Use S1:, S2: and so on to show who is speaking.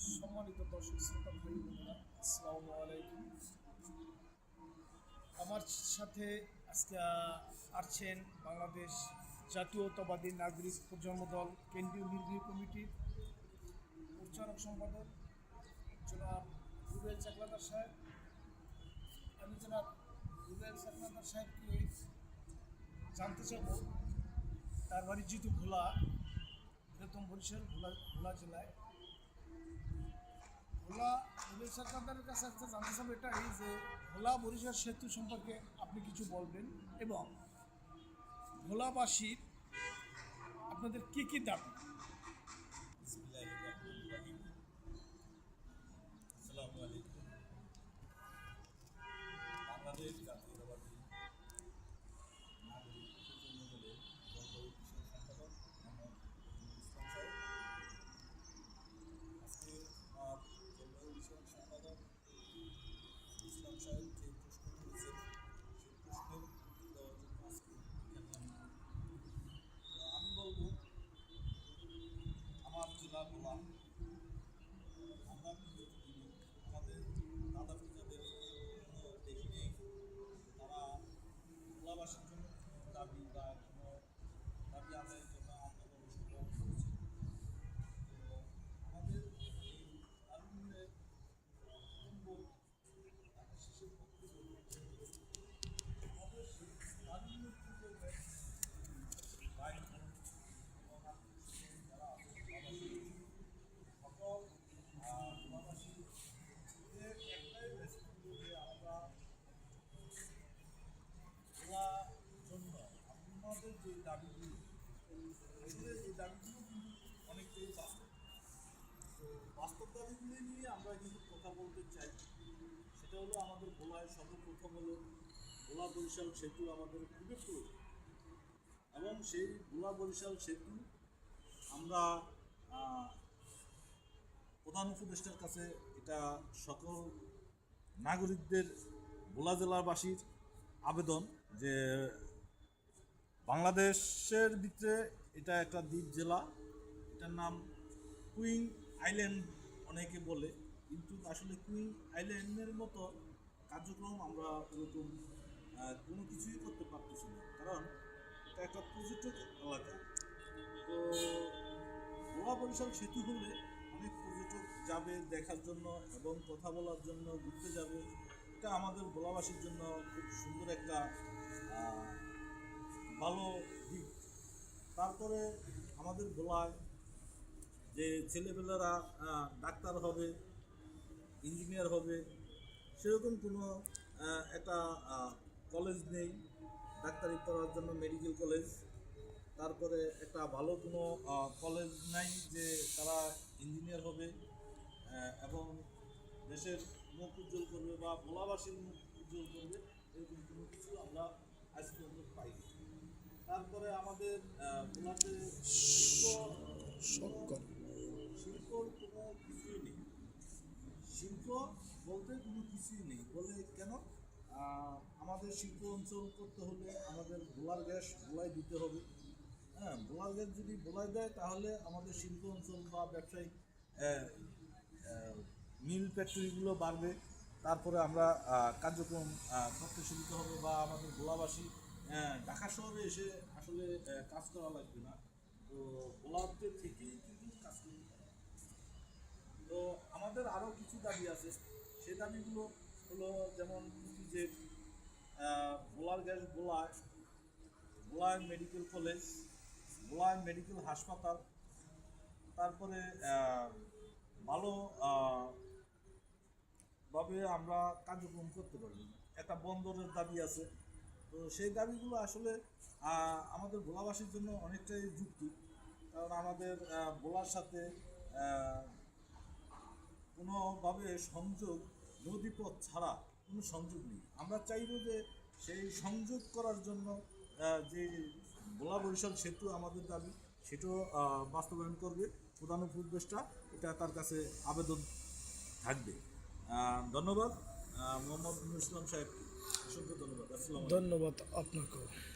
S1: সম্মানিত দর্শক শ্রোতা ভাই বোনেরা, আসসালামু আলাইকুম। আমার সাথে আজকে আসছেন বাংলাদেশ জাতীয়তাবাদী নাগরিক প্রজন্ম দল কেন্দ্রীয় নির্বাহী কমিটির পরিচালক সম্পাদক জনাব রুবেল চাকলাদার সাহেব। আমি জনাব রুবেল চাকলাদার সাহেবকে জানতে চাব তার বাড়ি যেহেতু ভোলা, বৃহত্তম বরিশাল ভোলা জেলায়। ভোলা রুবেল সরকারদের কাছে একটা জানতে চাবো এটাই যে ভোলা বরিশাল সেতু সম্পর্কে আপনি কিছু বলবেন এবং ভোলাবাসীর আপনাদের কী কী দাবি।
S2: বিসমিল্লাহির রহমানির রহিম। আসসালামু আলাইকুম। বাংলাদেশ জাতীয়তাবাদী নাগরিক প্রজন্ম দলের জলবায়ু বিষয়ক সম্পাদক মোহাম্মদ ইসলাম সাহেব। আজকে আমার জলবায়ু বিষয়ক সম্পাদক ইসলাম সাহেব যে প্রশ্ন করেছেন সেই প্রশ্নের উত্তর দেওয়ার জন্য আজকে এখানে আমি বলবো আমার জেলা ভোলা। আমরা বিগত দিনে আমাদের দাদা পিতাদের কোনো দেখি নেই তারা ভোলাবাসীর জন্য দাবি বা কোনো দাবি আদায়ের জন্য আন্দোলন সংগ্রাম করেছে। তো আমাদের এই দাবিগুলোর বক্তব্য একটা শেষের বক্তব্য আমাদের সেই দাবিগুলোর পূর্বে ভাই বোন এবং আত্মীয় যারা আছে ভোলাবাসী সকল ভোলাবাসীদের একটাই রেসপন্স যে আমরা ভোলার জন্য আমাদের যে দাবিগুলো আসলে এই দাবিগুলো কিন্তু অনেকটাই বাস্তব। তো বাস্তব দাবিগুলো নিয়ে আমরা কিন্তু কথা বলতে চাই। সেটা হলো আমাদের ভোলায় সর্বপ্রথম হলো ভোলা বরিশাল সেতু আমাদের খুবই প্রয়োজন এবং সেই ভোলা বরিশাল সেতু আমরা প্রধান উপদেষ্টার কাছে এটা সকল নাগরিকদের ভোলা জেলাবাসীর আবেদন যে বাংলাদেশের ভিতরে এটা একটা দ্বীপ জেলা, এটার নাম কুইন আইল্যান্ড অনেকে বলে, কিন্তু আসলে কুইন আইল্যান্ডের মতো কার্যক্রম আমরা এরকম কোনো কিছুই করতে পারতেছি না, কারণ এটা একটা পর্যটক এলাকা। তো ভোলা বরিশাল সেতু হলে অনেক পর্যটক যাবে দেখার জন্য এবং কথা বলার জন্য, ঘুরতে যাবে। এটা আমাদের ভোলাবাসীর জন্য খুব সুন্দর একটা ভালো দিক। তারপরে আমাদের ভোলায় যে ছেলেপেলেরা ডাক্তার হবে, ইঞ্জিনিয়ার হবে, সেরকম কোনো একটা কলেজ নেই ডাক্তারি পড়ার জন্য, মেডিকেল কলেজ। তারপরে একটা ভালো কোনো কলেজ নাই যে তারা ইঞ্জিনিয়ার হবে এবং দেশের মুখ উজ্জ্বল করবে বা ভোলাবাসীর মুখ উজ্জ্বল করবে, এরকম কোনো কিছু আমরা আজ পর্যন্ত পাই। তারপরে আমাদের ভোলাতে শিল্পর কোনো কিছুই নেই। শিল্প বলতে কোনো কিছুই নেই বলে কেন? আমাদের শিল্প অঞ্চল করতে হলে আমাদের ভোলার গ্যাস ভোলায় দিতে হবে। হ্যাঁ, ভোলার গ্যাস যদি ভোলায় দেয় তাহলে আমাদের শিল্প অঞ্চল বা ব্যবসায়িক মিল ফ্যাক্টরিগুলো বাড়বে। তারপরে আমরা কার্যক্রম করতে সুবিধা হবে বা আমাদের ভোলাবাসী ঢাকা শহরে এসে আসলে কাজ করা লাগবে না। তো ভোলাতে থেকেই কিন্তু কাজ করতে পারে। তো আমাদের আরও কিছু দাবি আছে। সেই দাবিগুলো হলো যেমন যে ভোলার গ্যাস ভোলায় মেডিকেল কলেজ, ভোলায় মেডিকেল হাসপাতাল, তারপরে ভালো ভাবে আমরা কার্যক্রম করতে পারবো। একটা বন্দরের দাবি আছে। তো সেই দাবিগুলো আসলে আমাদের ভোলাবাসীর জন্য অনেকটাই যুক্তি, কারণ আমাদের ভোলার সাথে কোনোভাবে সংযোগ, নদীপথ ছাড়া কোনো সংযোগ নেই। আমরা চাইব যে সেই সংযোগ করার জন্য যে ভোলা বরিশাল সেতু আমাদের দাবি, সেটাও বাস্তবায়ন করবে প্রধান উপদেষ্টা। এটা তার কাছে আবেদন থাকবে। ধন্যবাদ মোহাম্মদ ইসলাম সাহেবকে, অসংখ্য ধন্যবাদ। আসসালামু আলাইকুম।
S1: ধন্যবাদ আপনাকেও।